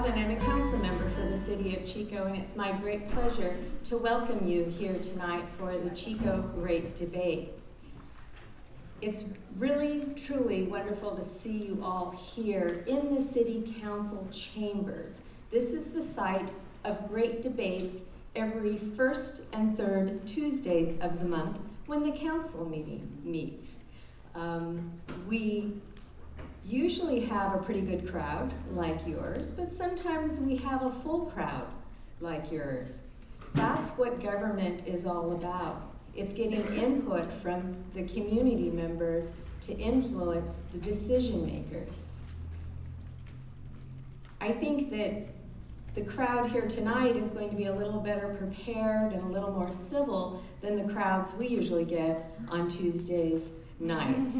Dowd, and I'm a council member for the City of Chico, and it's my great pleasure to welcome you here tonight for the Chico Great Debate. It's really, truly wonderful to see you all here in the City Council chambers. This is the site of great debates every first and third Tuesdays of the month when the council meets. We usually have a pretty good crowd like yours, but sometimes we have a full crowd like yours. That's what government is all about. It's getting input from the community members to influence the decision makers. I think that the crowd here tonight is going to be a little better prepared and a little more civil than the crowds we usually get on Tuesdays nights.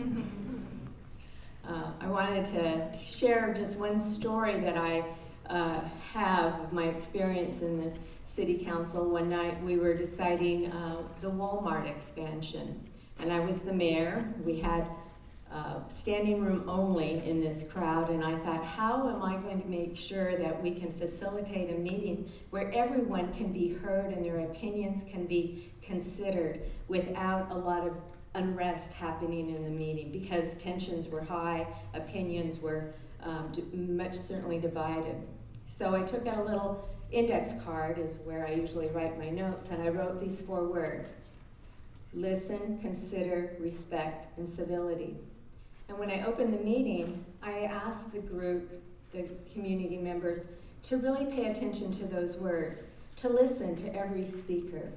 I wanted to share just one story that I have of my experience in the City Council. One night we were deciding the Walmart expansion, and I was the mayor. We had standing room only in this crowd, and I thought, how am I going to make sure that we can facilitate a meeting where everyone can be heard and their opinions can be considered without a lot of unrest happening in the meeting, because tensions were high, opinions were much certainly divided. So I took out a little index card, is where I usually write my notes, and I wrote these 4 words: listen, consider, respect, and civility. And when I opened the meeting, I asked the group, the community members, to really pay attention to those words, to listen to every speaker,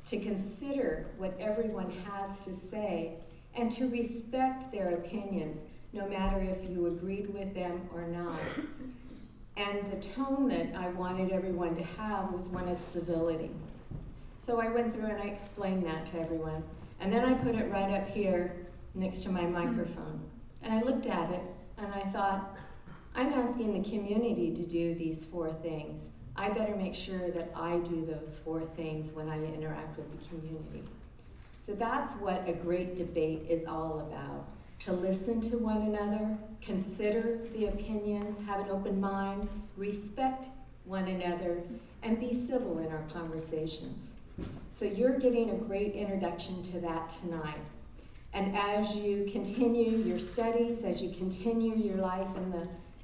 to consider what everyone has to say, and to respect their opinions, no matter if you agreed with them or not. And the tone that I wanted everyone to have was one of civility. So I went through and I explained that to everyone. And then I put it right up here next to my microphone. And I looked at it and I thought, I'm asking the community to do these 4 things. I better make sure that I do those 4 things when I interact with the community. So that's what a great debate is all about. To listen to one another, consider the opinions, have an open mind, respect one another, and be civil in our conversations. So you're getting a great introduction to that tonight. And as you continue your studies, as you continue your life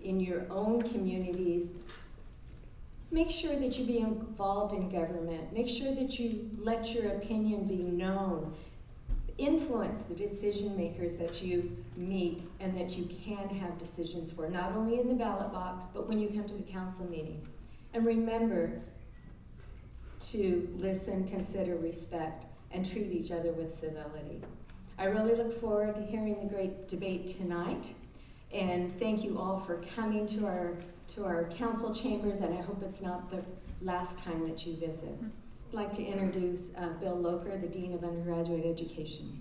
in your own communities, make sure that you be involved in government. Make sure that you let your opinion be known. Influence the decision makers that you meet and that you can have decisions for, not only in the ballot box, but when you come to the council meeting. And remember to listen, consider, respect, and treat each other with civility. I really look forward to hearing the great debate tonight, and thank you all for coming to our council chambers, and I hope it's not the last time that you visit. I'd like to introduce Bill Locher, the Dean of Undergraduate Education.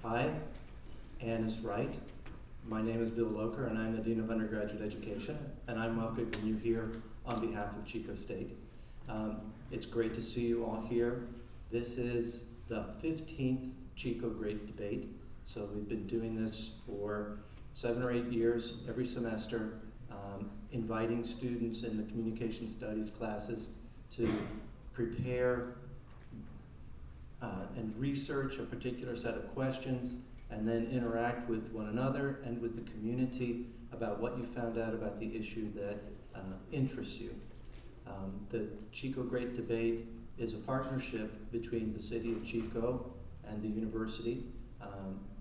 Hi, Ann is right. My name is Bill Locher, and I'm the Dean of Undergraduate Education, and I'm welcoming you here on behalf of Chico State. It's great to see you all here. This is the 15th Chico Great Debate, so we've been doing this for 7 or 8 years, every semester, inviting students in the communication studies classes to prepare and research a particular set of questions, and then interact with one another and with the community about what you found out about the issue that interests you. The Chico Great Debate is a partnership between the City of Chico and the university.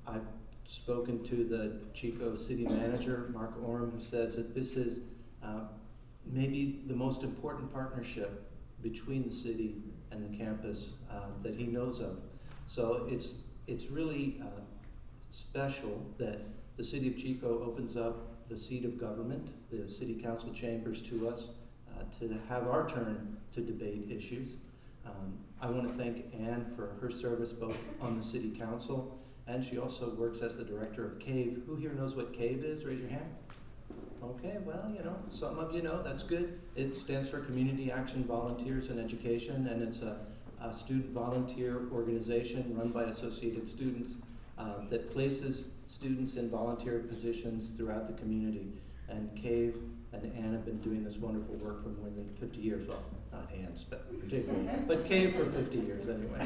I've spoken to the Chico City Manager, Mark Orm, who says that this is maybe the most important partnership between the city and the campus that he knows of. So it's really special that the City of Chico opens up the seat of government, the City Council chambers, to us to have our turn to debate issues. I want to thank Ann for her service both on the City Council, and she also works as the director of CAVE. Who here knows what CAVE is? Raise your hand. Okay, well, some of you know, that's good. It stands for Community Action Volunteers in Education, and it's a a student volunteer organization run by Associated Students that places students in volunteer positions throughout the community. And Cave and Ann have been doing this wonderful work for more than 50 years. Well, not Ann's, but particularly, but Cave for 50 years anyway.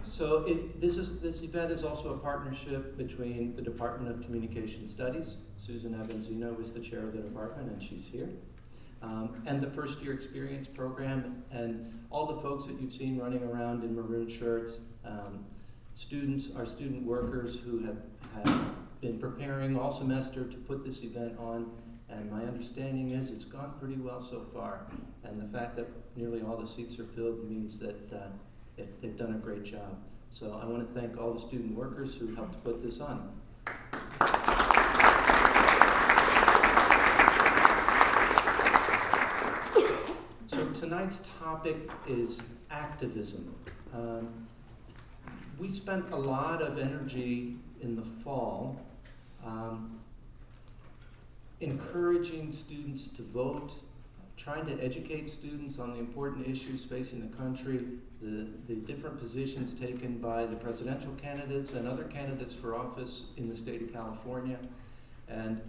So this event is also a partnership between the Department of Communication Studies. Susan Evanzino is the chair of the department, and she's here. And the First Year Experience Program, and all the folks that you've seen running around in maroon shirts, students, our student workers who have been preparing all semester to put this event on, and my understanding is it's gone pretty well so far. And the fact that nearly all the seats are filled means that they've done a great job. So I want to thank all the student workers who helped put this on. So tonight's topic is activism. We spent a lot of energy in the fall encouraging students to vote, trying to educate students on the important issues facing the country, the different positions taken by the presidential candidates and other candidates for office in the state of California. And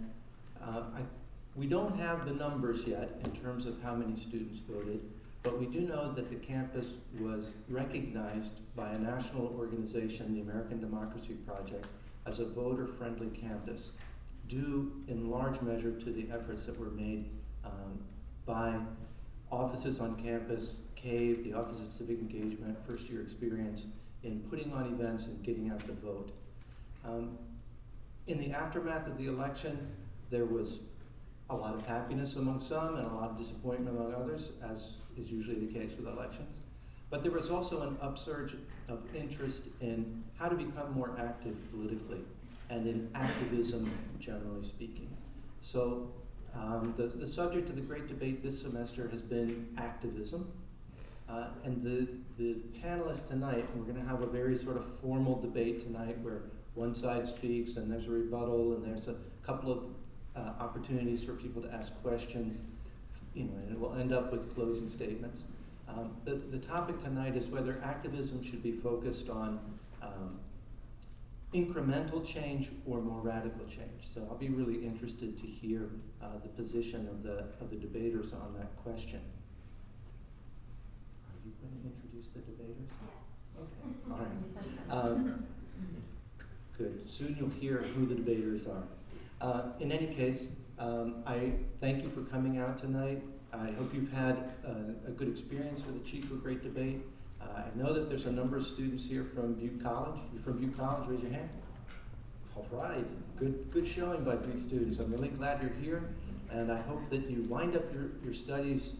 we don't have the numbers yet in terms of how many students voted, but we do know that the campus was recognized by a national organization, the American Democracy Project, as a voter-friendly campus, due in large measure to the efforts that were made by offices on campus, CAVE, the Office of Civic Engagement, First Year Experience, in putting on events and getting out the vote. In the aftermath of the election, there was a lot of happiness among some and a lot of disappointment among others, as is usually the case with elections. But there was also an upsurge of interest in how to become more active politically and in activism, generally speaking. So the subject of the great debate this semester has been activism. And the panelists tonight, and we're going to have a very sort of formal debate tonight where one side speaks and there's a rebuttal and there's a couple of opportunities for people to ask questions, and it will end up with closing statements. The topic tonight is whether activism should be focused on incremental change or more radical change. So I'll be really interested to hear the position of the debaters on that question. Are you going to introduce the debaters? Yes. Okay. All right. Good. Soon you'll hear who the debaters are. In any case, I thank you for coming out tonight. I hope you've had a good experience with the Chico Great Debate. I know that there's a number of students here from Butte College. You're from Butte College, raise your hand. All right, good showing by Butte students. I'm really glad you're here, and I hope that you wind up your studies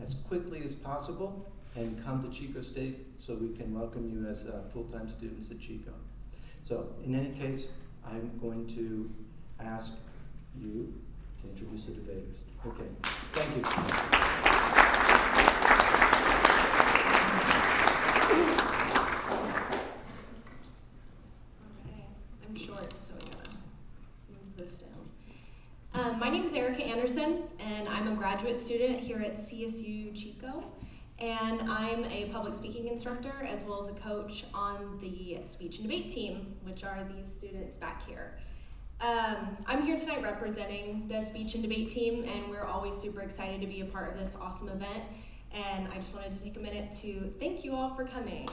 as quickly as possible and come to Chico State so we can welcome you as full-time students at Chico. So in any case, I'm going to ask you to introduce the debaters. Okay, thank you. Okay, I'm short, so I gotta move this down. My name is Erica Anderson, and I'm a graduate student here at CSU Chico. And I'm a public speaking instructor as well as a coach on the speech and debate team, which are these students back here. I'm here tonight representing the speech and debate team, and we're always super excited to be a part of this awesome event. And I just wanted to take a minute to thank you all for coming.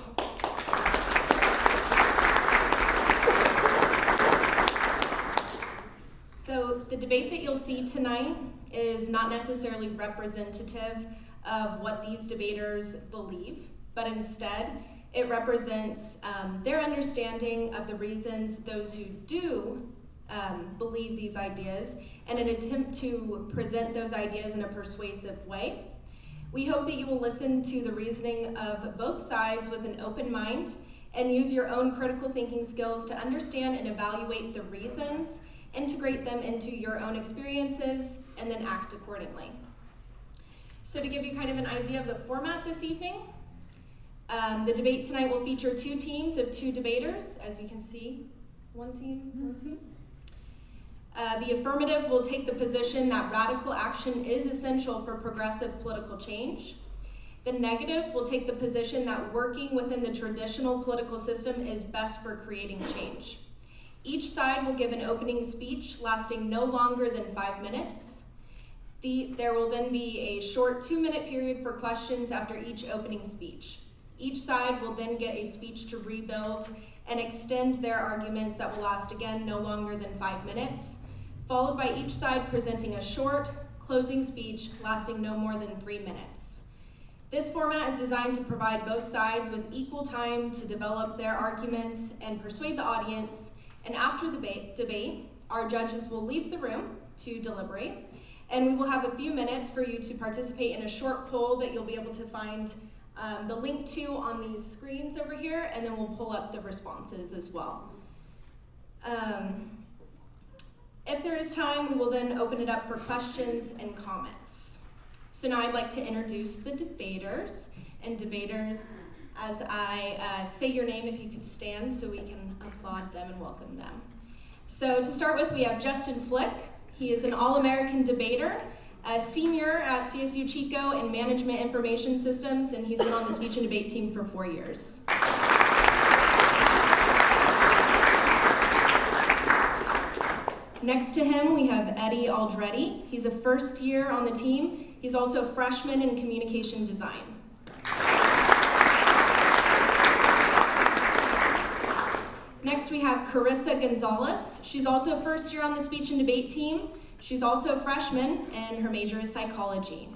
So the debate that you'll see tonight is not necessarily representative of what these debaters believe, but instead it represents their understanding of the reasons those who do believe these ideas and an attempt to present those ideas in a persuasive way. We hope that you will listen to the reasoning of both sides with an open mind and use your own critical thinking skills to understand and evaluate the reasons, integrate them into your own experiences, and then act accordingly. So to give you kind of an idea of the format this evening, the debate tonight will feature two teams of two debaters. As you can see, one team. The affirmative will take the position that radical action is essential for progressive political change. The negative will take the position that working within the traditional political system is best for creating change. Each side will give an opening speech lasting no longer than 5 minutes. There will then be a short 2-minute period for questions after each opening speech. Each side will then get a speech to rebuild and extend their arguments that will last again no longer than 5 minutes, followed by each side presenting a short closing speech lasting no more than 3 minutes. This format is designed to provide both sides with equal time to develop their arguments and persuade the audience, and after the debate, our judges will leave the room to deliberate, and we will have a few minutes for you to participate in a short poll that you'll be able to find the link to on these screens over here, and then we'll pull up the responses as well. If there is time, we will then open it up for questions and comments. So now I'd like to introduce the debaters. And debaters, as I say your name, if you could stand so we can applaud them and welcome them. So to start with, we have Justin Flick. He is an All-American debater, a senior at CSU Chico in Management Information Systems, and he's been on the speech and debate team for 4 years. Next to him, we have Eddie Aldretti. He's a first year on the team. He's also a freshman in communication design. Next, we have Carissa Gonzalez. She's also first year on the speech and debate team. She's also a freshman, and her major is psychology.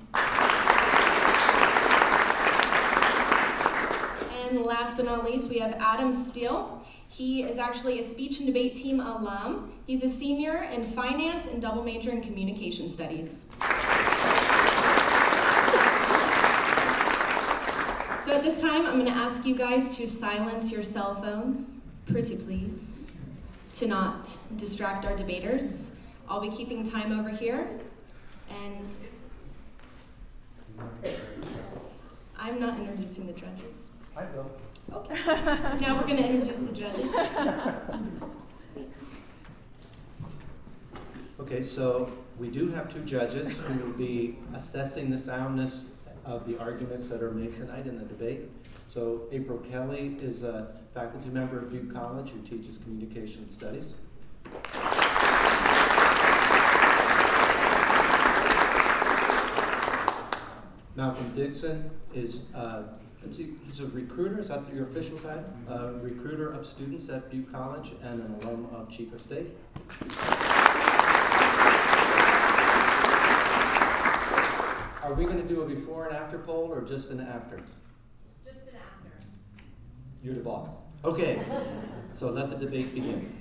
And last but not least, we have Adam Steele. He is actually a speech and debate team alum. He's a senior in finance and double major in communication studies. So at this time, I'm going to ask you guys to silence your cell phones, pretty please, to not distract our debaters. I'll be keeping time over here, and I'm not introducing the judges. I will. Okay. Now we're going to introduce the judges. Okay, so we do have 2 judges who will be assessing the soundness of the arguments that are made tonight in the debate. So April Kelly is a faculty member of Butte College who teaches communication studies. Malcolm Dixon is he's a recruiter. Is that your official title? Recruiter of students at Butte College and an alum of Chico State. Are we going to do a before and after poll or just an after? Just an after. You're the boss. Okay, so let the debate begin.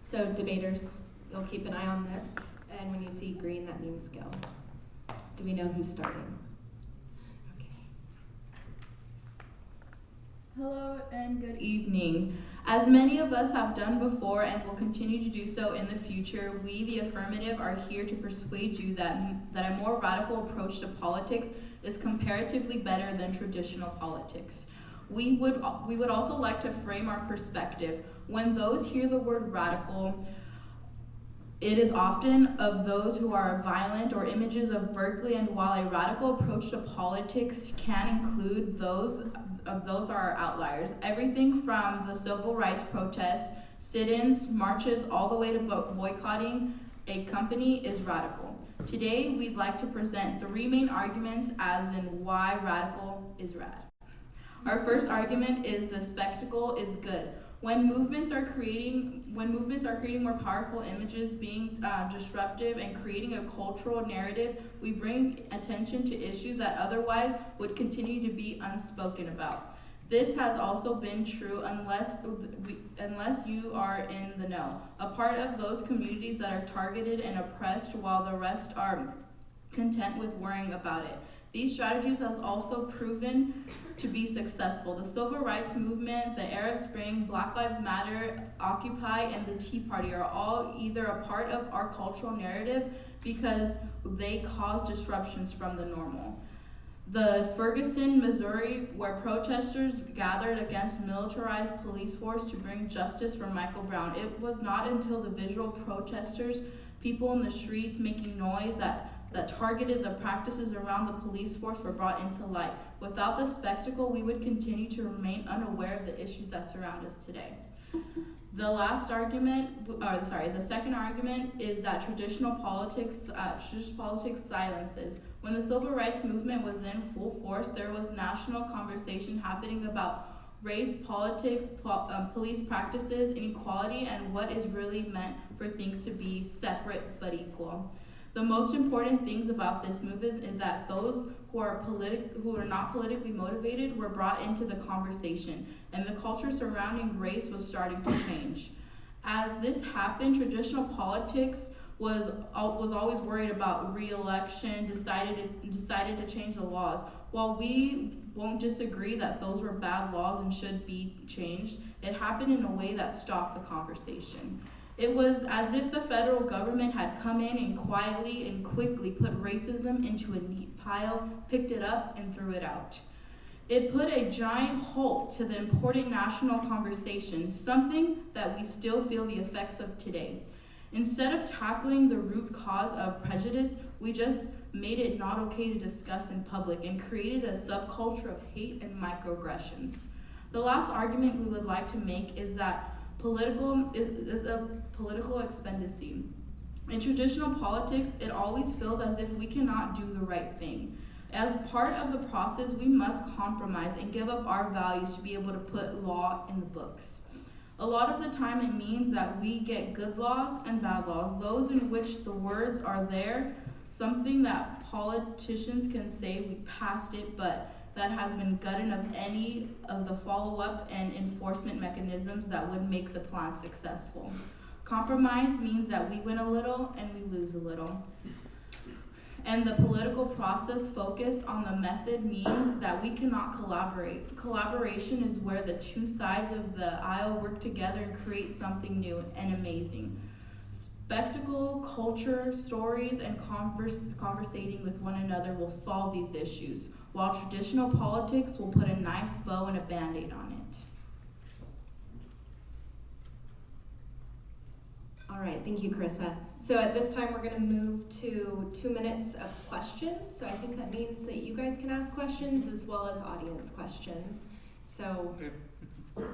So debaters, you'll keep an eye on this, and when you see green, that means go. Do we know who's starting? Okay. Hello and good evening. As many of us have done before and will continue to do so in the future, we, the affirmative, are here to persuade you that a more radical approach to politics is comparatively better than traditional politics. We would also like to frame our perspective. When those hear the word radical, it is often of those who are violent or images of Berkeley, and while a radical approach to politics can include those are outliers. Everything from the civil rights protests, sit-ins, marches, all the way to boycotting a company is radical. Today, we'd like to present 3 main arguments as in why radical is rad. Our first argument is the spectacle is good. When movements are creating more powerful images, being disruptive and creating a cultural narrative, we bring attention to issues that otherwise would continue to be unspoken about. This has also been true unless you are in the know, a part of those communities that are targeted and oppressed while the rest are content with worrying about it. These strategies have also proven to be successful. The Civil Rights Movement, the Arab Spring, Black Lives Matter, Occupy, and the Tea Party are all either a part of our cultural narrative because they cause disruptions from the normal. The Ferguson, Missouri, where protesters gathered against militarized police force to bring justice for Michael Brown. It was not until the visual protesters People in the streets making noise that targeted the practices around the police force were brought into light. Without the spectacle, we would continue to remain unaware of the issues that surround us today. The second argument is that traditional politics silences. When the civil rights movement was in full force, there was national conversation happening about race, politics, police practices, inequality, and what is really meant for things to be separate but equal. The most important things about this movement is that those who are not politically motivated were brought into the conversation, and the culture surrounding race was starting to change. As this happened, traditional politics was always worried about re-election, decided to change the laws. While we won't disagree that those were bad laws and should be changed, it happened in a way that stopped the conversation. It was as if the federal government had come in and quietly and quickly put racism into a neat pile, picked it up, and threw it out. It put a giant halt to the important national conversation, something that we still feel the effects of today. Instead of tackling the root cause of prejudice, we just made it not okay to discuss in public and created a subculture of hate and microaggressions. The last argument we would like to make is that political expediency. In traditional politics, it always feels as if we cannot do the right thing. As part of the process, we must compromise and give up our values to be able to put law in the books. A lot of the time it means that we get good laws and bad laws, those in which the words are there, something that politicians can say we passed it, but that has been gutted of any of the follow-up and enforcement mechanisms that would make the plan successful. Compromise means that we win a little and we lose a little. And the political process focus on the method means that we cannot collaborate. Collaboration is where the two sides of the aisle work together and create something new and amazing. Spectacle, culture, stories, and conversating with one another will solve these issues, while traditional politics will put a nice bow and a Band-Aid on it. All right, thank you, Carissa. So at this time, we're going to move to 2 minutes of questions. So I think that means that you guys can ask questions as well as audience questions. So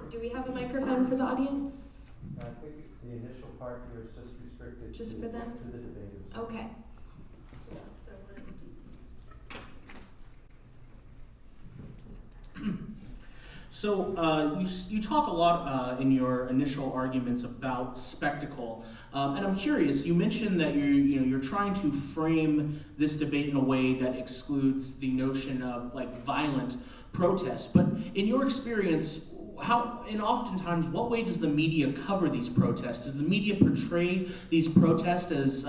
do we have a microphone for the audience? I think the initial part here is just restricted Just to for them? the debaters. Okay. So you talk a lot in your initial arguments about spectacle, and I'm curious. You mentioned that you're trying to frame this debate in a way that excludes the notion of like violent protest. But in your experience, how and oftentimes, what way does the media cover these protests? Does the media portray these protests as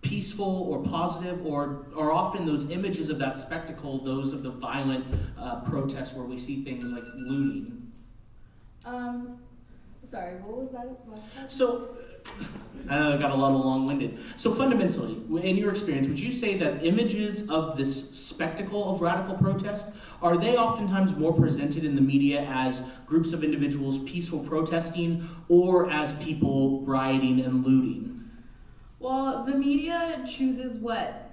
peaceful or positive, or are often those images of that spectacle those of the violent protests where we see things like looting? Sorry, what was that last time? So, I know I got a little long-winded. So fundamentally, in your experience, would you say that images of this spectacle of radical protest, are they oftentimes more presented in the media as groups of individuals peaceful protesting or as people rioting and looting? Well, the media chooses what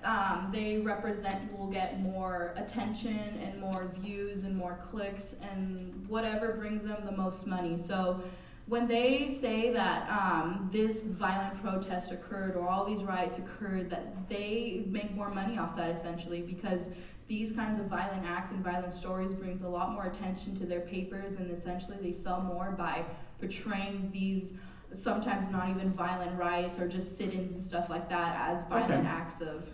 they represent will get more attention and more views and more clicks and whatever brings them the most money. So when they say that this violent protest occurred or all these riots occurred, that they make more money off that essentially, because these kinds of violent acts and violent stories brings a lot more attention to their papers, and essentially they sell more by portraying these sometimes not even violent riots or just sit-ins and stuff like that as violent acts of...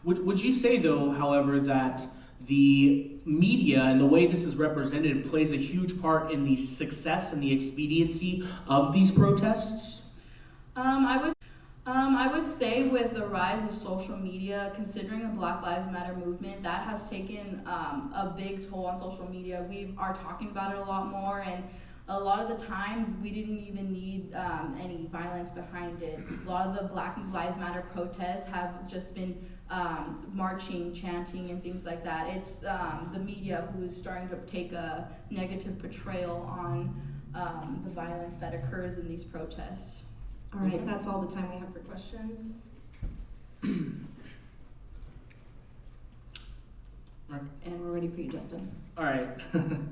Would you say, though, however, that the media and the way this is represented plays a huge part in the success and the expediency of these protests? I would say with the rise of social media, considering the Black Lives Matter movement, that has taken a big toll on social media. We are talking about it a lot more, and a lot of the times we didn't even need any violence behind it. A lot of the Black Lives Matter protests have just been marching, chanting, and things like that. It's the media who is starting to take a negative portrayal on the violence that occurs in these protests. All right, that's all the time we have for questions. And we're ready for you, Justin. All right,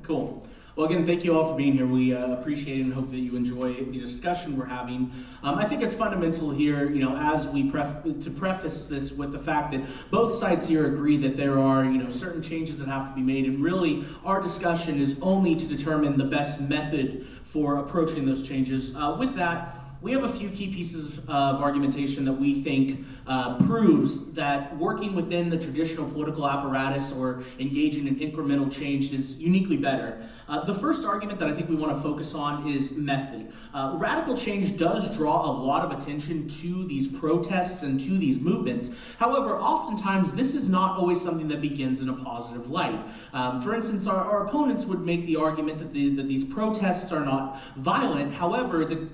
cool. Well, again, thank you all for being here. We appreciate it and hope that you enjoy the discussion we're having. I think it's fundamental here, as we preface this with the fact that both sides here agree that there are, certain changes that have to be made, and really our discussion is only to determine the best method for approaching those changes. With that, we have a few key pieces of argumentation that we think proves that working within the traditional political apparatus or engaging in incremental change is uniquely better. The first argument that I think we want to focus on is method. Radical change does draw a lot of attention to these protests and to these movements. However, oftentimes this is not always something that begins in a positive light. For instance, our opponents would make the argument that these protests are not violent. However,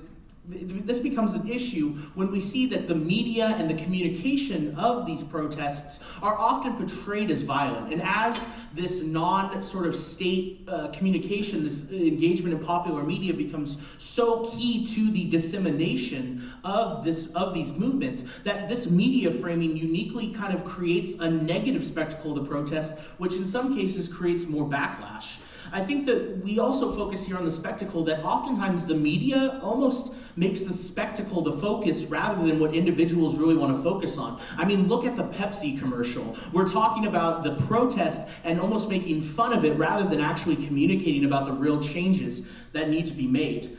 this becomes an issue when we see that the media and the communication of these protests are often portrayed as violent. And as this state communication, this engagement in popular media becomes so key to the dissemination of these movements, that this media framing uniquely kind of creates a negative spectacle to protest, which in some cases creates more backlash. I think that we also focus here on the spectacle that oftentimes the media almost makes the spectacle the focus rather than what individuals really want to focus on. I mean, look at the Pepsi commercial. We're talking about the protest and almost making fun of it rather than actually communicating about the real changes that need to be made.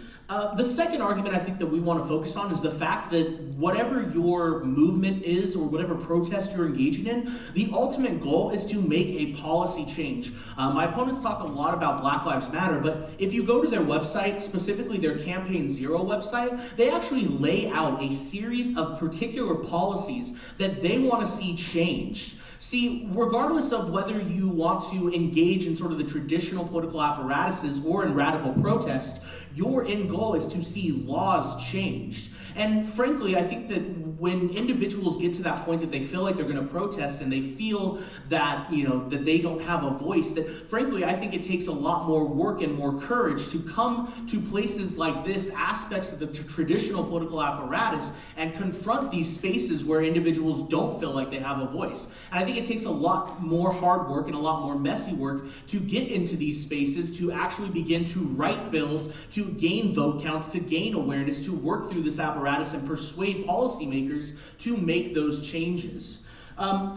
The second argument I think that we want to focus on is the fact that whatever your movement is or whatever protest you're engaging in, the ultimate goal is to make a policy change. My opponents talk a lot about Black Lives Matter, but if you go to their website, specifically their Campaign Zero website, they actually lay out a series of particular policies that they want to see changed. See, regardless of whether you want to engage in sort of the traditional political apparatuses or in radical protest, your end goal is to see laws changed. And frankly, I think that when individuals get to that point that they feel like they're going to protest and they feel that, that they don't have a voice, that frankly, I think it takes a lot more work and more courage to come to places like this, aspects of the traditional political apparatus, and confront these spaces where individuals don't feel like they have a voice. And I think it takes a lot more hard work and a lot more messy work to get into these spaces, to actually begin to write bills, to gain vote counts, to gain awareness, to work through this apparatus and persuade policymakers to make those changes.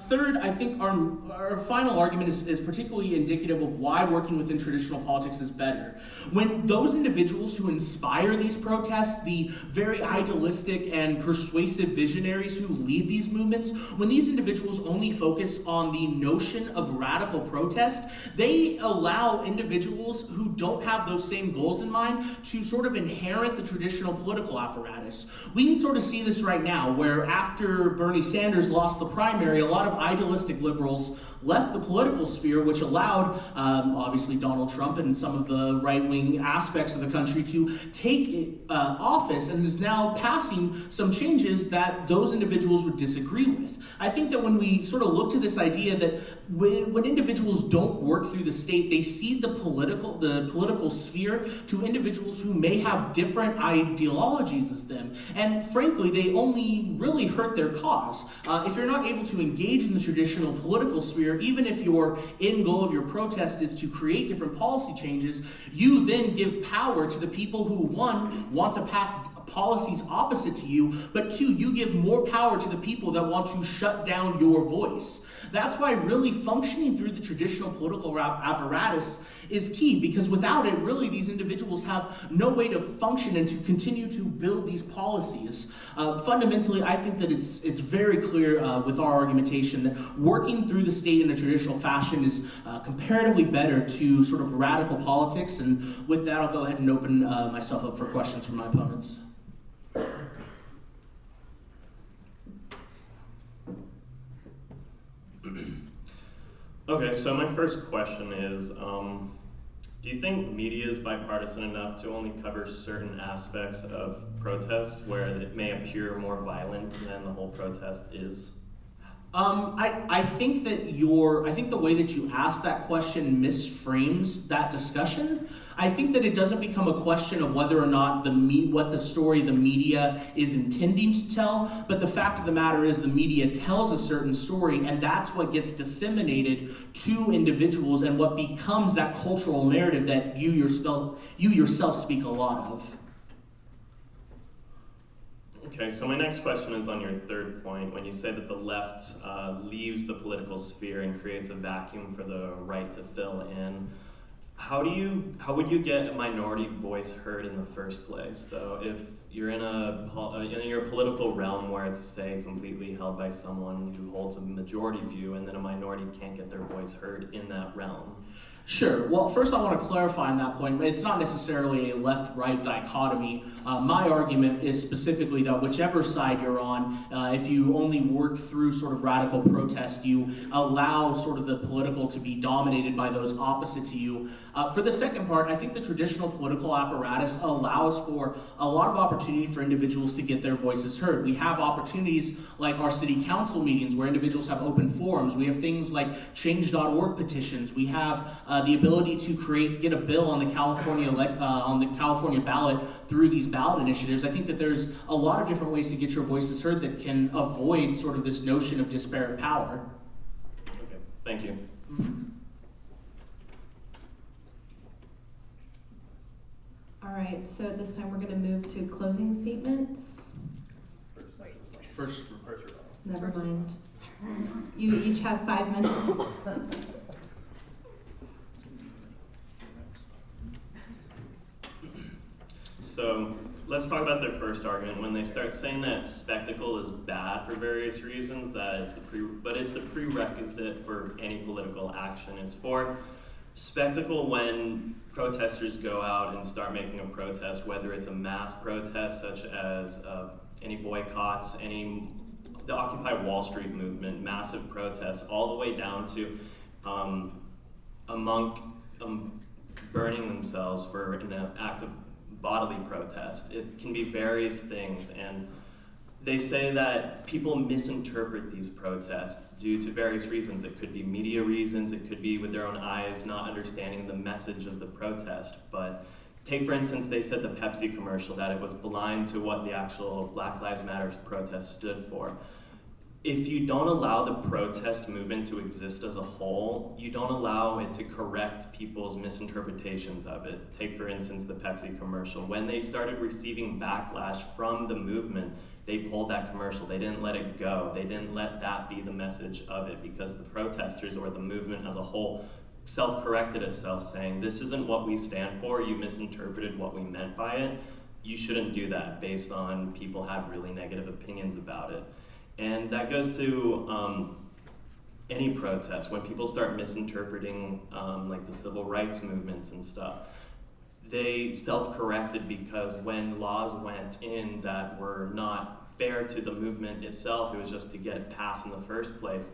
Third, I think our final argument is particularly indicative of why working within traditional politics is better. When those individuals who inspire these protests, the very idealistic and persuasive visionaries who lead these movements, when these individuals only focus on the notion of radical protest, they allow individuals who don't have those same goals in mind to sort of inherit the traditional political apparatus. We can sort of see this right now, where after Bernie Sanders lost the primary, a lot of idealistic liberals left the political sphere, which allowed, obviously, Donald Trump and some of the right-wing aspects of the country to take office, and is now passing some changes that those individuals would disagree with. I think that when we sort of look to this idea that when individuals don't work through the state, they cede the political sphere to individuals who may have different ideologies as them, and frankly, they only really hurt their cause. If you're not able to engage in the traditional political sphere, even if your end goal of your protest is to create different policy changes, you then give power to the people who, one, want to pass policies opposite to you, but two, you give more power to the people that want to shut down your voice. That's why really functioning through the traditional political apparatus is key, because without it, really these individuals have no way to function and to continue to build these policies. Fundamentally, I think that it's very clear with our argumentation that working through the state in a traditional fashion is comparatively better to sort of radical politics. And with that, I'll go ahead and open myself up for questions from my opponents. Okay, so my first question is, do you think media is bipartisan enough to only cover certain aspects of protests where it may appear more violent than the whole protest is? I think that I think the way that you ask that question misframes that discussion. I think that it doesn't become a question of whether or not what the story the media is intending to tell, but the fact of the matter is the media tells a certain story, and that's what gets disseminated to individuals and what becomes that cultural narrative that you yourself speak a lot of. Okay, so my next question is on your third point, when you say that the left leaves the political sphere and creates a vacuum for the right to fill in. How would you get a minority voice heard in the first place, though? If you're in your political realm where it's, say, completely held by someone who holds a majority view, and then a minority can't get their voice heard in that realm. Sure. Well, first I want to clarify on that point. It's not necessarily a left-right dichotomy. My argument is specifically that whichever side you're on, if you only work through sort of radical protest, you allow sort of the political to be dominated by those opposite to you. For the second part, I think the traditional political apparatus allows for a lot of opportunity for individuals to get their voices heard. We have opportunities like our city council meetings where individuals have open forums. We have things like change.org petitions. We have the ability to get a bill on the California ballot through these ballot initiatives. I think that there's a lot of different ways to get your voices heard that can avoid sort of this notion of disparate power. Okay, thank you. Mm-hmm. All right, so at this time we're going to move to closing statements. First. Never mind. You each have 5 minutes. So let's talk about their first argument. When they start saying that spectacle is bad for various reasons, but it's the prerequisite for any political action. It's for spectacle when protesters go out and start making a protest, whether it's a mass protest such as any boycotts, the Occupy Wall Street movement, massive protests, all the way down to a monk burning themselves for an act of bodily protest. It can be various things, and they say that people misinterpret these protests due to various reasons. It could be media reasons, it could be with their own eyes not understanding the message of the protest. But take, for instance, they said the Pepsi commercial, that it was blind to what the actual Black Lives Matter protest stood for. If you don't allow the protest movement to exist as a whole, you don't allow it to correct people's misinterpretations of it. Take, for instance, the Pepsi commercial. When they started receiving backlash from the movement, they pulled that commercial. They didn't let it go. They didn't let that be the message of it, because the protesters or the movement as a whole self-corrected itself, saying, this isn't what we stand for, you misinterpreted what we meant by it. You shouldn't do that based on people have really negative opinions about it. And that goes to any protest. When people start misinterpreting like the civil rights movements and stuff, they self-corrected, because when laws went in that were not fair to the movement itself, it was just to get it passed in the first place,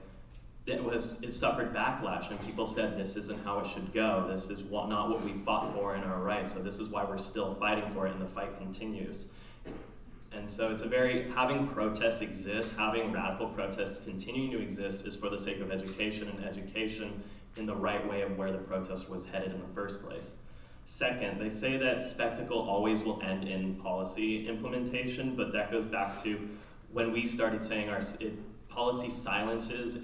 it suffered backlash, and people said, this isn't how it should go, this is not what we fought for in our rights, so this is why we're still fighting for it, and the fight continues. And so it's having protests exist, having radical protests continuing to exist is for the sake of education, and education in the right way of where the protest was headed in the first place. Second, they say that spectacle always will end in policy implementation, but that goes back to when we started saying policy silences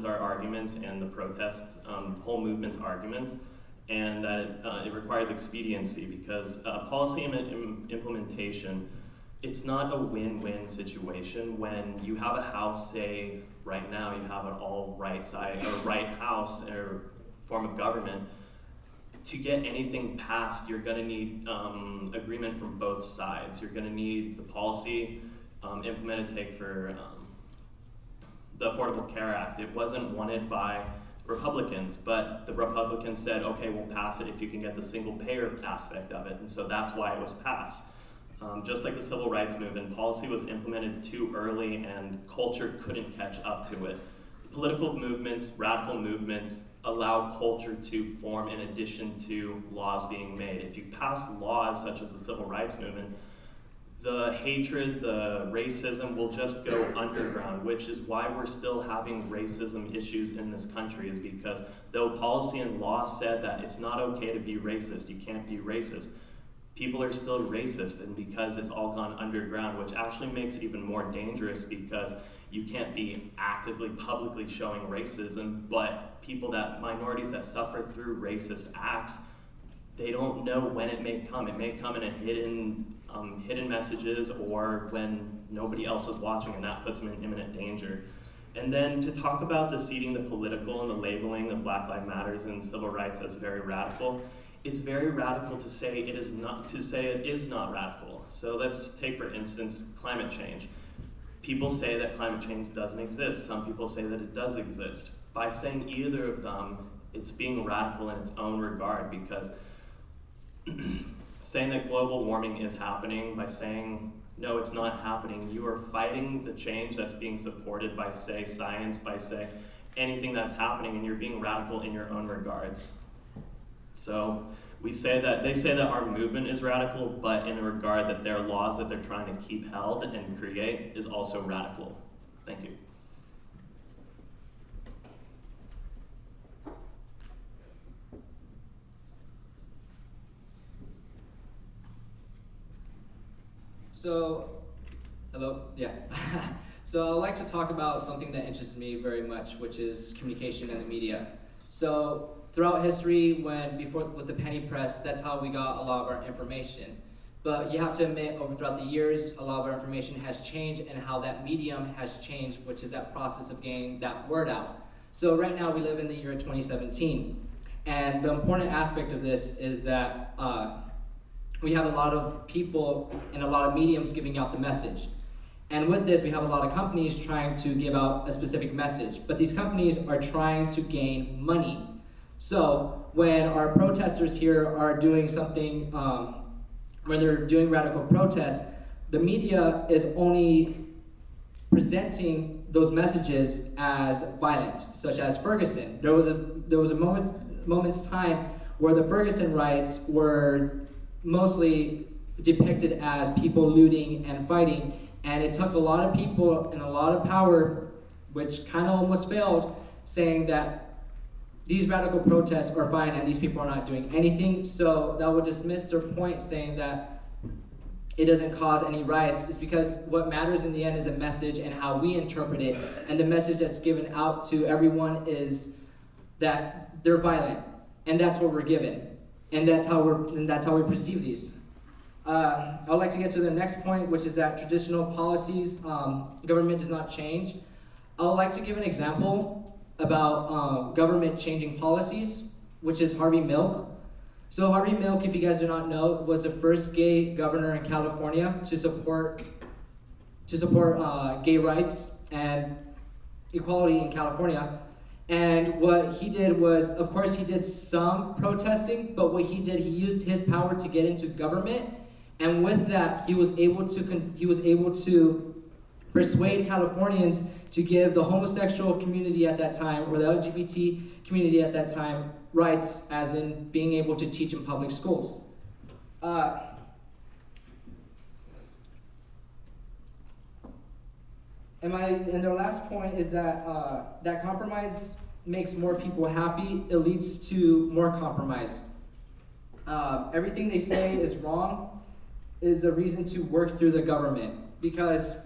our arguments and the protests, whole movement's arguments, and that it requires expediency, because policy implementation, it's not a win-win situation. When you have a house, say right now you have an all right side or right house or form of government, to get anything passed, you're going to need agreement from both sides. You're going to need the policy implemented. Take for the Affordable Care Act. It wasn't wanted by Republicans, but the Republicans said, okay, we'll pass it if you can get the single payer aspect of it, and so that's why it was passed. Just like the civil rights movement, policy was implemented too early and culture couldn't catch up to it. Political movements, radical movements, allow culture to form in addition to laws being made. If you pass laws such as the civil rights movement, the hatred, the racism will just go underground, which is why we're still having racism issues in this country, is because though policy and law said that it's not okay to be racist, you can't be racist, people are still racist, and because it's all gone underground, which actually makes it even more dangerous because you can't be actively, publicly showing racism, but minorities that suffer through racist acts, they don't know when it may come. It may come in a hidden messages or when nobody else is watching, and that puts them in imminent danger. And then to talk about the seeding the political and the labeling of Black Lives Matters and civil rights as very radical, it's very radical to say it is not radical. So let's take, for instance, climate change. People say that climate change doesn't exist. Some people say that it does exist. By saying either of them, it's being radical in its own regard, because saying that global warming is happening, by saying, no, it's not happening, you are fighting the change that's being supported by, say, science, by, say, anything that's happening, and you're being radical in your own regards. So they say that our movement is radical, but in a regard that their laws that they're trying to keep held and create is also radical. Thank you. So, hello? Yeah. So I'd like to talk about something that interests me very much, which is communication and the media. So throughout history, with the penny press, that's how we got a lot of our information. But you have to admit, throughout the years, a lot of our information has changed, and how that medium has changed, which is that process of getting that word out. So right now we live in the year 2017. And the important aspect of this is that we have a lot of people and a lot of mediums giving out the message. And with this, we have a lot of companies trying to give out a specific message. But these companies are trying to gain money. So when our protesters here are doing something, when they're doing radical protests, the media is only presenting those messages as violence, such as Ferguson. There was a moment's time where the Ferguson riots were mostly depicted as people looting and fighting, and it took a lot of people and a lot of power, which kind of almost failed, saying that these radical protests are fine and these people are not doing anything. So that would dismiss their point, saying that it doesn't cause any riots. It's because what matters in the end is a message and how we interpret it, and the message that's given out to everyone is that they're violent, and that's what we're given. And that's how we perceive these. I'd like to get to the next point, which is that traditional policies, government does not change. I would like to give an example about government changing policies, which is Harvey Milk. So Harvey Milk, if you guys do not know, was the first gay governor in California to support gay rights and equality in California. And what he did was, of course, he did some protesting, but what he did, he used his power to get into government, and with that, he was able to persuade Californians to give the homosexual community at that time, or the LGBT community at that time, rights, as in being able to teach in public schools. And their last point is that that compromise makes more people happy. It leads to more compromise. Everything they say is wrong is a reason to work through the government, because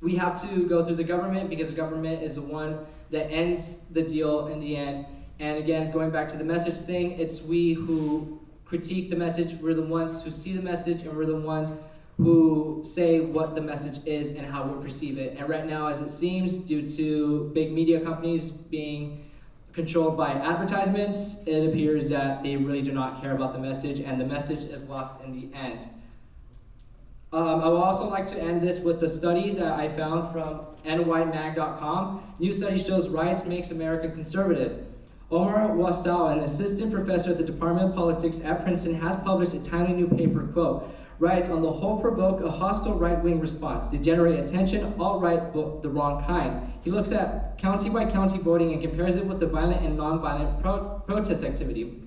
we have to go through the government because the government is the one that ends the deal in the end. And again, going back to the message thing, it's we who critique the message, we're the ones who see the message, and we're the ones who say what the message is and how we perceive it. And right now, as it seems, due to big media companies being controlled by advertisements, it appears that they really do not care about the message, and the message is lost in the end. I would also like to end this with a study that I found from nymag.com. New study shows riots makes America conservative. Omar Wassal, an assistant professor at the Department of Politics at Princeton, has published a timely new paper, quote, "Riots on the whole provoke a hostile right-wing response. They generate attention, alt-right, but the wrong kind." He looks at county-by-county voting and compares it with the violent and non-violent protest activity.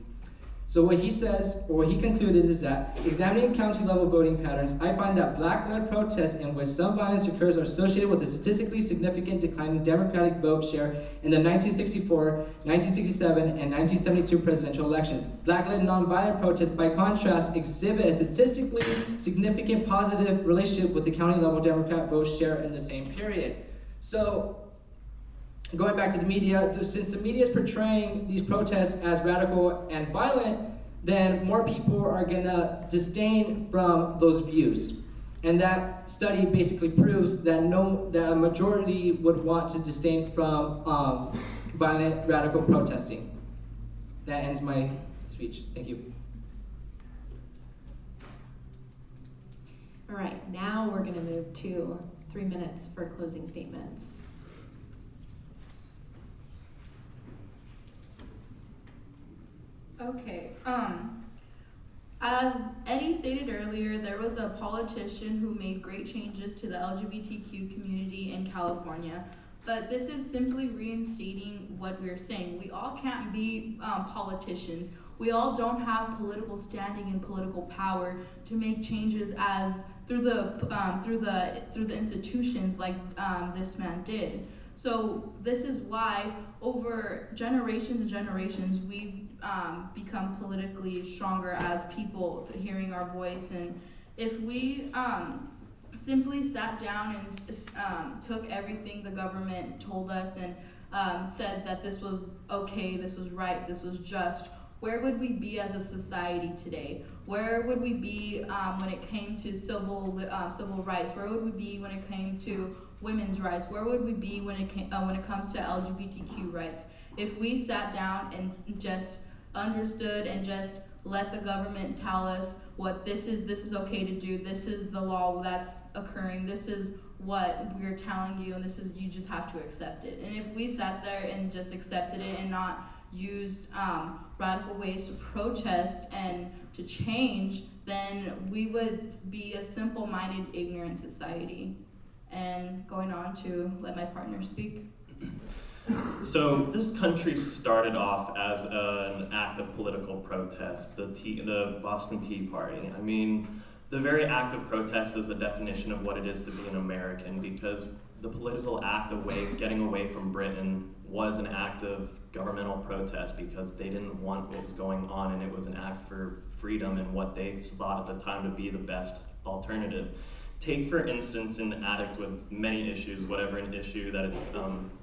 So what he says, or what he concluded, is that examining county-level voting patterns, I find that black-led protests in which some violence occurs are associated with a statistically significant decline in Democratic vote share in the 1964, 1967, and 1972 presidential elections. Black-led nonviolent protests, by contrast, exhibit a statistically significant positive relationship with the county-level Democrat vote share in the same period. So, going back to the media, since the media is portraying these protests as radical and violent, then more people are gonna disdain from those views. And that study basically proves that that a majority would want to disdain from violent radical protesting. That ends my speech. Thank you. All right, now we're gonna move to 3 minutes for closing statements. Okay, as Eddie stated earlier, there was a politician who made great changes to the LGBTQ community in California, but this is simply reinstating what we're saying. We all can't be politicians. We all don't have political standing and political power to make changes as through the institutions like this man did. So this is why over generations and generations we've become politically stronger as people, hearing our voice. And if we simply sat down and took everything the government told us and said that this was okay, this was right, this was just, where would we be as a society today? Where would we be when it came to civil rights? Where would we be when it came to women's rights? Where would we be when it comes to LGBTQ rights? If we sat down and just understood and just let the government tell us what this is okay to do, this is the law that's occurring, this is what we're telling you, and this is, you just have to accept it. And if we sat there and just accepted it and not used radical ways to protest and to change, then we would be a simple-minded, ignorant society. And going on to let my partner speak. So this country started off as an act of political protest, the Boston Tea Party. I mean, the very act of protest is a definition of what it is to be an American, because the political act of getting away from Britain was an act of governmental protest because they didn't want what was going on, and it was an act for freedom and what they thought at the time to be the best alternative. Take, for instance, an addict with many issues, whatever an issue that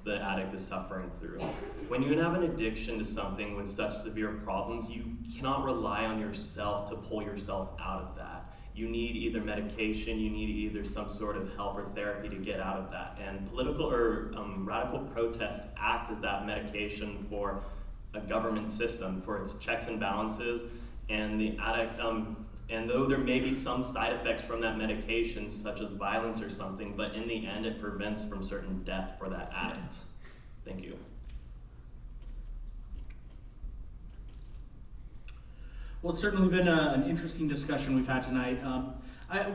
the addict is suffering through. When you have an addiction to something with such severe problems, you cannot rely on yourself to pull yourself out of that. You need either medication, you need either some sort of help or therapy to get out of that. And political or radical protests act as that medication for a government system, for its checks and balances, and the addict, and though there may be some side effects from that medication, such as violence or something, but in the end it prevents from certain death for that addict. Thank you. Well, it's certainly been an interesting discussion we've had tonight.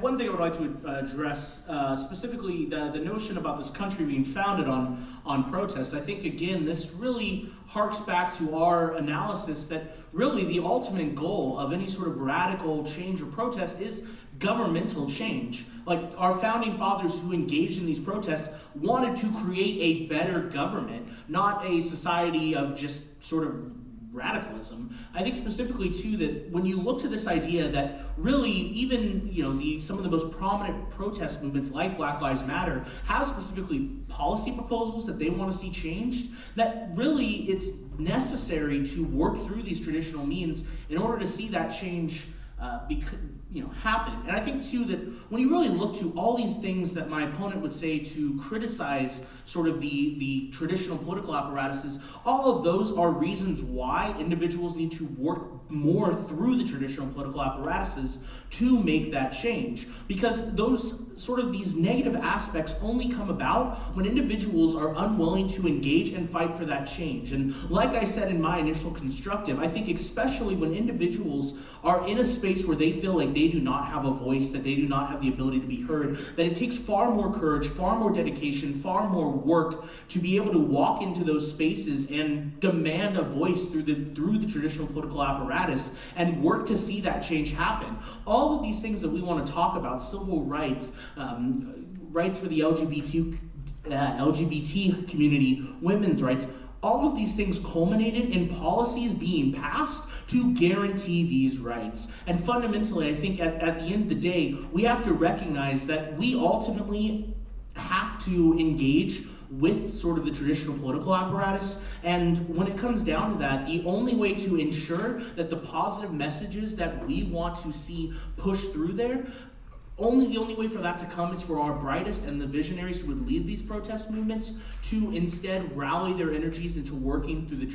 One thing I would like to address, specifically the notion about this country being founded on protest. I think, again, this really harks back to our analysis that really the ultimate goal of any sort of radical change or protest is governmental change. Like, our founding fathers who engaged in these protests wanted to create a better government, not a society of just sort of radicalism. I think specifically too that when you look to this idea that really even some of the most prominent protest movements like Black Lives Matter have specifically policy proposals that they want to see changed, that really it's necessary to work through these traditional means in order to see that change happen. And I think too that when you really look to all these things that my opponent would say to criticize sort of the traditional political apparatuses, all of those are reasons why individuals need to work more through the traditional political apparatuses to make that change. Because these negative aspects only come about when individuals are unwilling to engage and fight for that change. And like I said in my initial constructive, I think especially when individuals are in a space where they feel like they they do not have a voice, that they do not have the ability to be heard, that it takes far more courage, far more dedication, far more work to be able to walk into those spaces and demand a voice through the traditional political apparatus and work to see that change happen. All of these things that we want to talk about, civil rights, rights for the LGBT community, women's rights, all of these things culminated in policies being passed to guarantee these rights. And fundamentally, I think at the end of the day, we have to recognize that we ultimately have to engage with sort of the traditional political apparatus. And when it comes down to that, the only way to ensure that the positive messages that we want to see push through there, the only way for that to come is for our brightest and the visionaries who would lead these protest movements to instead rally their energies into working through the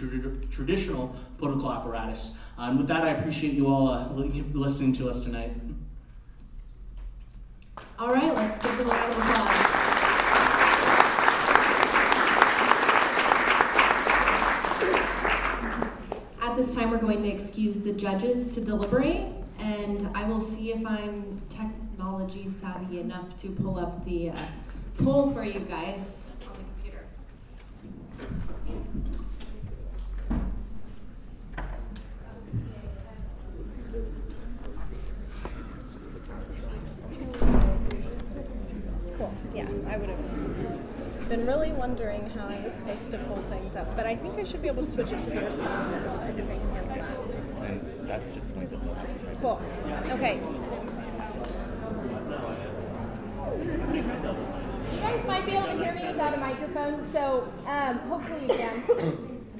traditional political apparatus. And with that, I appreciate you all listening to us tonight. All right, let's give them a round of applause. At this time, we're going to excuse the judges to deliberate, and I will see if I'm technology savvy enough to pull up the poll for you guys on the computer. Cool. Yeah, I would have been really wondering how I was supposed to pull things up, but I think I should be able to switch it to the responses. And that's just my default. Cool. Okay. You guys might be able to hear me without a microphone, so hopefully you can.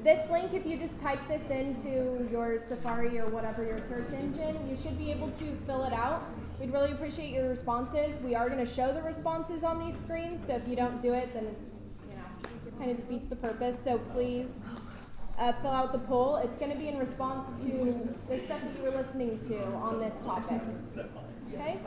This link, if you just type this into your Safari or whatever your search engine, you should be able to fill it out. We'd really appreciate your responses. We are going to show the responses on these screens, so if you don't do it, then it's, it kind of defeats the purpose. So please fill out the poll. It's going to be in response to the stuff that you were listening to on this topic. Okay?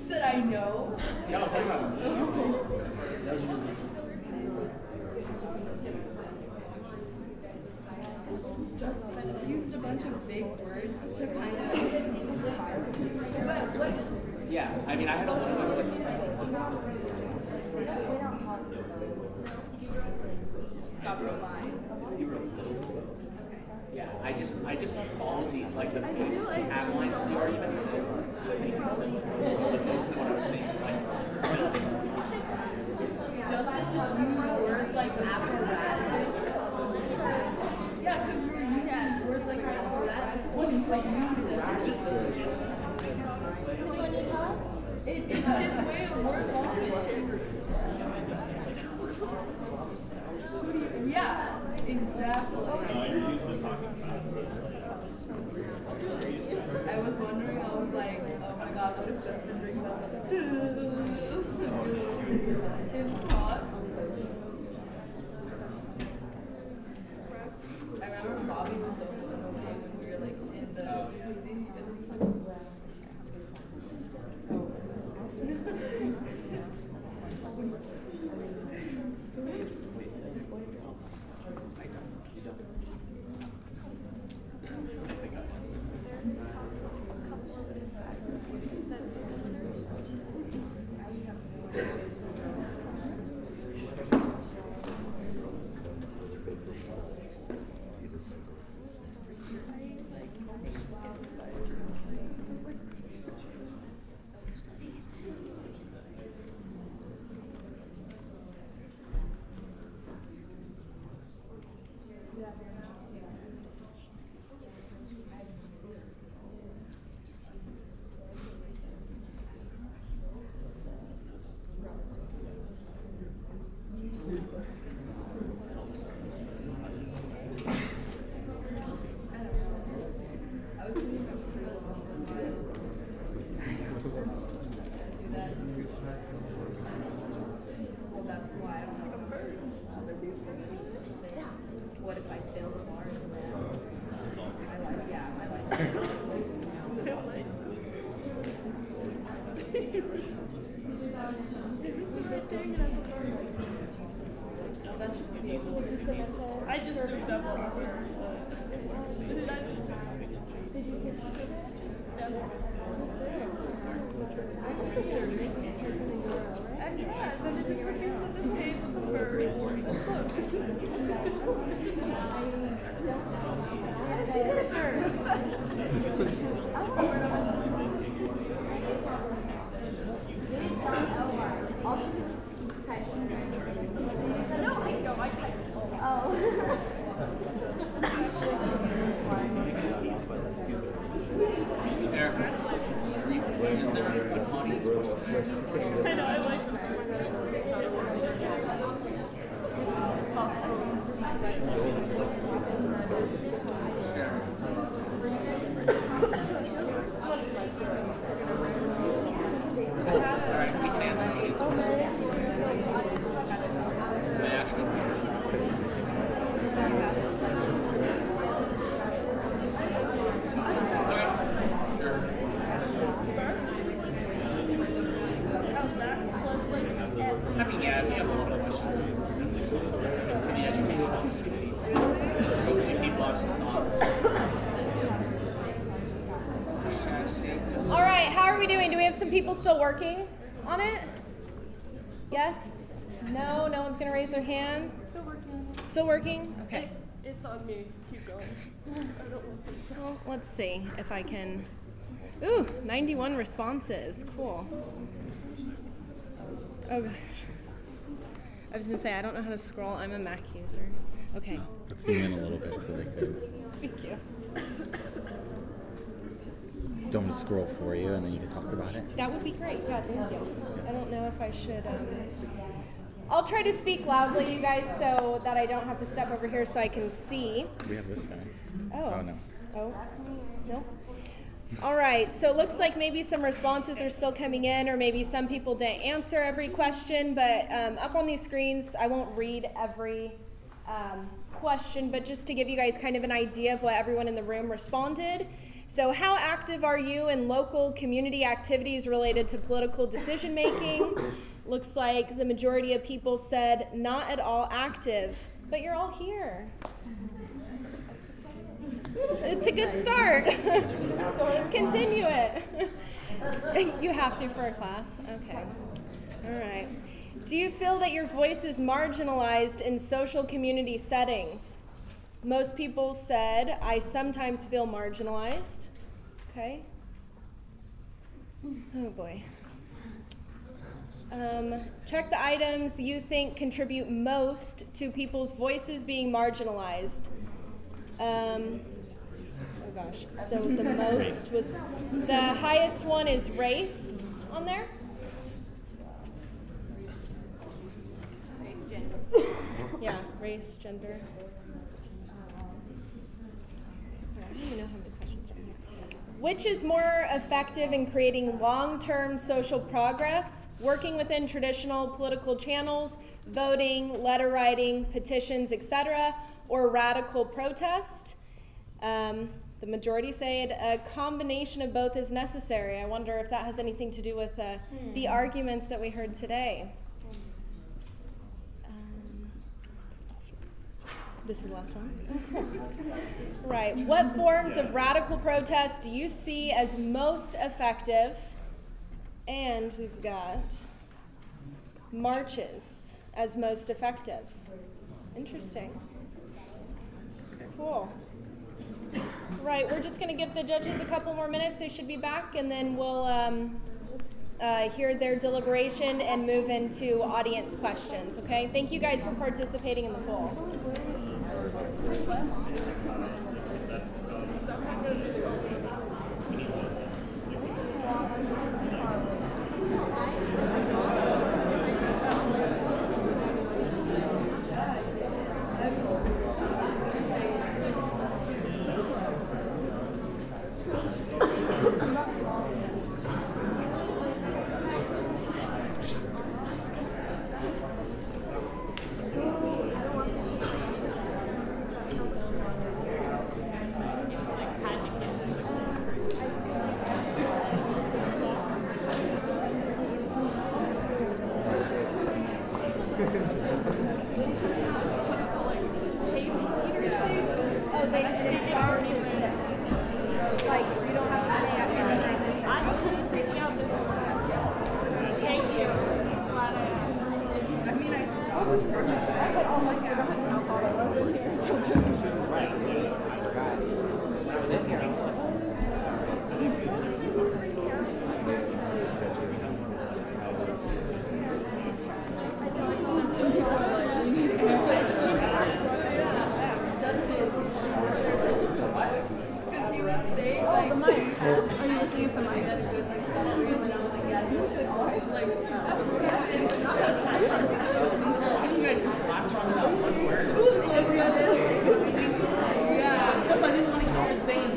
Said I know. Just used a bunch of big words to kind of. Yeah, I mean, I had a lot of Yeah, I just followed the tagline of the argument. Most of what I was saying, Justin just used words like apparatus. Yeah, because we're using words like apparatus. It's his way of word vomit. Yeah, exactly. You're used to talking fast. I was wondering, I was like, oh my god, what if Justin brings up his thoughts? I remember Bobby was so funny when we were like in the What if I film People still working on it? Yes? No? No one's gonna raise their hand? Still working. Still working? Okay. It's on me. Keep going. I don't want to. Well, let's see if I can. Ooh, 91 responses. Cool. Oh gosh. I was gonna say, I don't know how to scroll. I'm a Mac user. Okay. Let's zoom in a little bit so they could. Thank you. Don't want to scroll for you and then you can talk about it? That would be great. Yeah, thank you. I don't know if I should. I'll try to speak loudly, you guys, so that I don't have to step over here so I can see. We have this guy. Oh. No. Oh, no. All right, so it looks like maybe some responses are still coming in, or maybe some people didn't answer every question, but up on these screens, I won't read every question, but just to give you guys kind of an idea of what everyone in the room responded. So how active are you in local community activities related to political decision making? Looks like the majority of people said not at all active, but you're all here. It's a good start. Continue it. You have to for a class? Okay. All right. Do you feel that your voice is marginalized in social community settings? Most people said, I sometimes feel marginalized. Okay. Oh boy. Check the items you think contribute most to people's voices being marginalized. Oh gosh. So the most was, the highest one is race on there. Race, gender. Yeah, race, gender. I don't even know how many questions are in here. Which is more effective in creating long-term social progress, working within traditional political channels, voting, letter writing, petitions, etc., or radical protest? The majority say a combination of both is necessary. I wonder if that has anything to do with the arguments that we heard today. This is the last one. Right. What forms of radical protest do you see as most effective? And we've got marches as most effective. Interesting. Cool. Right, we're just going to give the judges a couple more minutes. They should be back, and then we'll hear their deliberation and move into audience questions, okay? Thank you guys for participating in the poll. Plus, I didn't want to hear you saying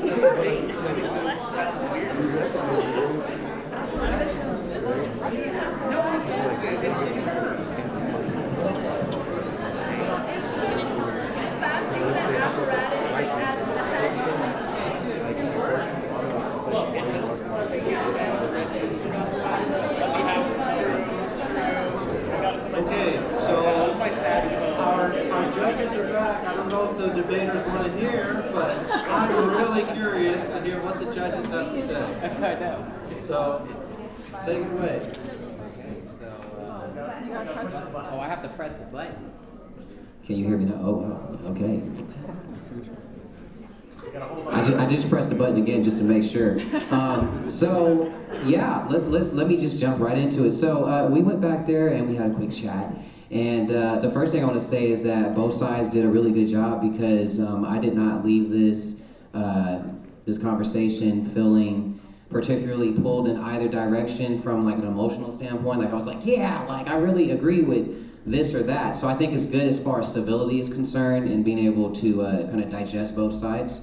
Okay, so our judges are back. I don't know if the debaters want to hear, but I'm really curious to hear what the judges have to say. So, take it away. Okay, so, oh, I have to press the button. Can you hear me now? Oh, wow. Okay. I just pressed the button again just to make sure. So yeah, let me just jump right into it. So we went back there and we had a quick chat. And the first thing I want to say is that both sides did a really good job, because I did not leave this this conversation feeling particularly pulled in either direction from like an emotional standpoint. Like I was like, yeah, like I really agree with this or that. So I think it's good as far as civility is concerned and being able to kind of digest both sides.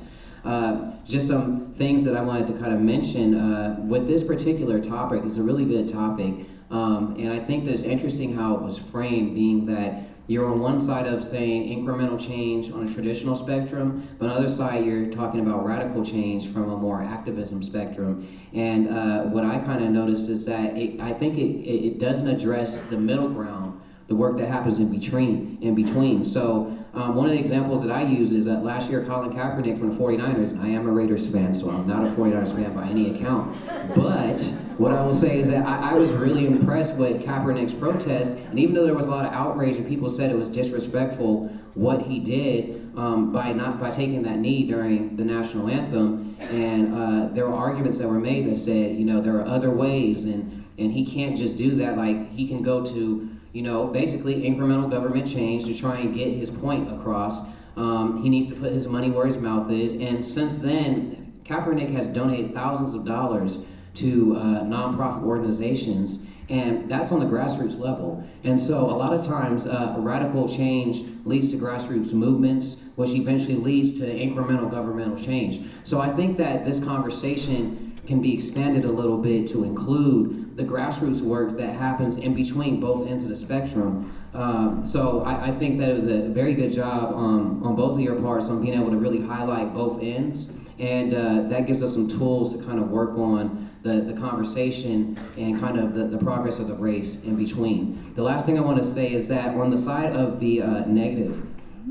Just some things that I wanted to kind of mention with this particular topic. It's a really good topic, and I think that it's interesting how it was framed, being that you're on one side of saying incremental change on a traditional spectrum, but on the other side you're talking about radical change from a more activism spectrum. And what I kind of noticed is that I think it doesn't address the middle ground, the work that happens in between. So one of the examples that I use is that last year Colin Kaepernick from the 49ers, and I am a Raiders fan, so I'm not a 49ers fan by any account, but what I will say is that I was really impressed with Kaepernick's protest, and even though there was a lot of outrage and people said it was disrespectful what he did by taking that knee during the national anthem, and there were arguments that were made that said, you know, there are other ways, and he can't just do that. Like, he can go to, you know, basically incremental government change to try and get his point across. He needs to put his money where his mouth is. And since then, Kaepernick has donated thousands of dollars to nonprofit organizations, and that's on the grassroots level. And so a lot of times, radical change leads to grassroots movements, which eventually leads to incremental governmental change. So I think that this conversation can be expanded a little bit to include the grassroots work that happens in between both ends of the spectrum. So I think that it was a very good job on both of your parts on being able to really highlight both ends, and that gives us some tools to kind of work on the conversation and kind of the progress of the race in between. The last thing I want to say is that on the side of the negative,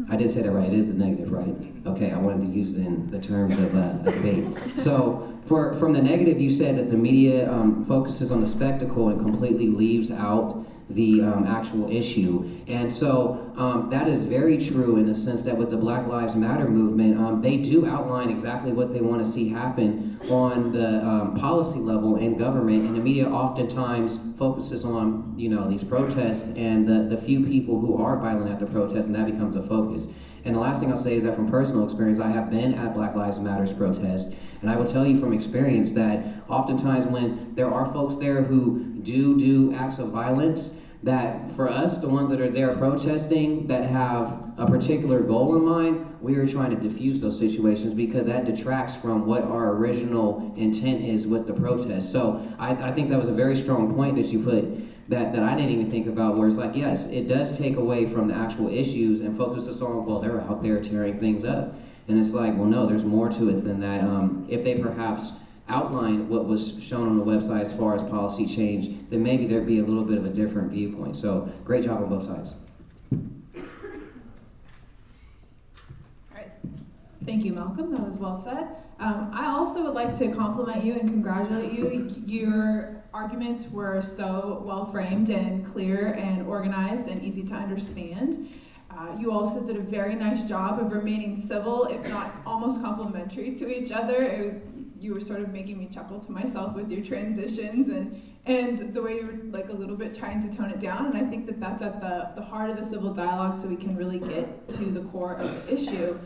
I did say that right, it is the negative, right? Okay, I wanted to use it in the terms of a debate. So from the negative, you said that the media focuses on the spectacle and completely leaves out the actual issue. And so that is very true in the sense that with the Black Lives Matter movement, they do outline exactly what they want to see happen on the policy level in government, and the media oftentimes focuses on, you know, these protests and the few people who are violent at the protests, and that becomes a focus. And the last thing I'll say is that from personal experience, I have been at Black Lives Matter's protests, and I will tell you from experience that oftentimes when there are folks there who do acts of violence, that for us, the ones that are there protesting that have a particular goal in mind, we are trying to diffuse those situations because that detracts from what our original intent is with the protest. So I think that was a very strong point that you put that I didn't even think about, where it's like, yes, it does take away from the actual issues and focuses on, well, they're out there tearing things up. And it's like, well, no, there's more to it than that. If they perhaps outline what was shown on the website as far as policy change, then maybe there'd be a little bit of a different viewpoint. So great job on both sides. All right. Thank you, Malcolm. That was well said. I also would like to compliment you and congratulate you. Your arguments were so well framed and clear and organized and easy to understand. You also did a very nice job of remaining civil, if not almost complimentary to each other. You were sort of making me chuckle to myself with your transitions and the way you were like a little bit trying to tone it down. And I think that that's at the heart of the civil dialogue, so we can really get to the core of the issue.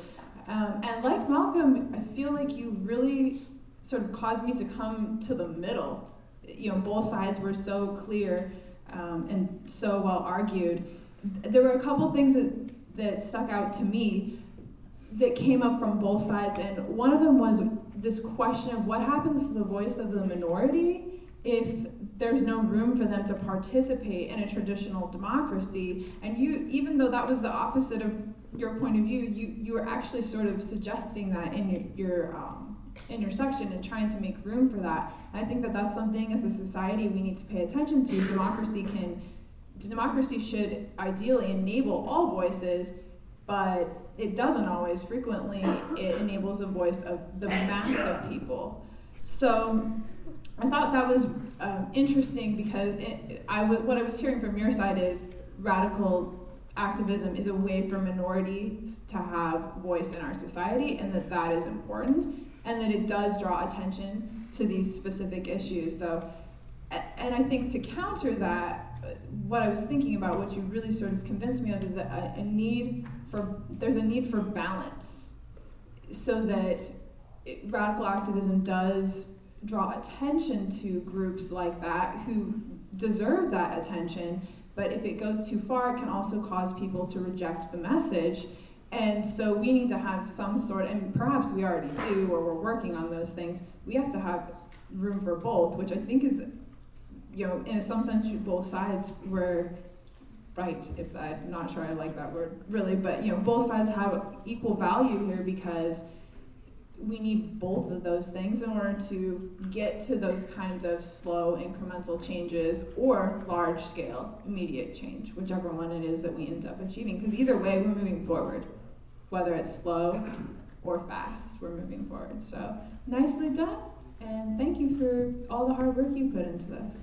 And like Malcolm, I feel like you really sort of caused me to come to the middle. You know, both sides were so clear and so well argued. There were a couple things that that stuck out to me that came up from both sides, and one of them was this question of what happens to the voice of the minority if there's no room for them to participate in a traditional democracy. And you, even though that was the opposite of your point of view, you were actually sort of suggesting that in your section and trying to make room for that. And I think that that's something as a society we need to pay attention to. Democracy should ideally enable all voices, but it doesn't always. Frequently, it enables a voice of the mass of people. So I thought that was interesting because what I was hearing from your side is radical activism is a way for minorities to have voice in our society, and that is important, and that it does draw attention to these specific issues. So, and I think to counter that, what I was thinking about, what you really sort of convinced me of, is there's a need for balance, so that radical activism does draw attention to groups like that who deserve that attention, but if it goes too far, it can also cause people to reject the message. And so we need to have some sort, and perhaps we already do, or we're working on those things, we have to have room for both, which I think is, in some sense, both sides were right, if I'm not sure I like that word really, but both sides have equal value here, because we need both of those things in order to get to those kinds of slow incremental changes or large scale immediate change, whichever one it is that we end up achieving, because either way we're moving forward, whether it's slow or fast, we're moving forward. So nicely done, and thank you for all the hard work you put into this.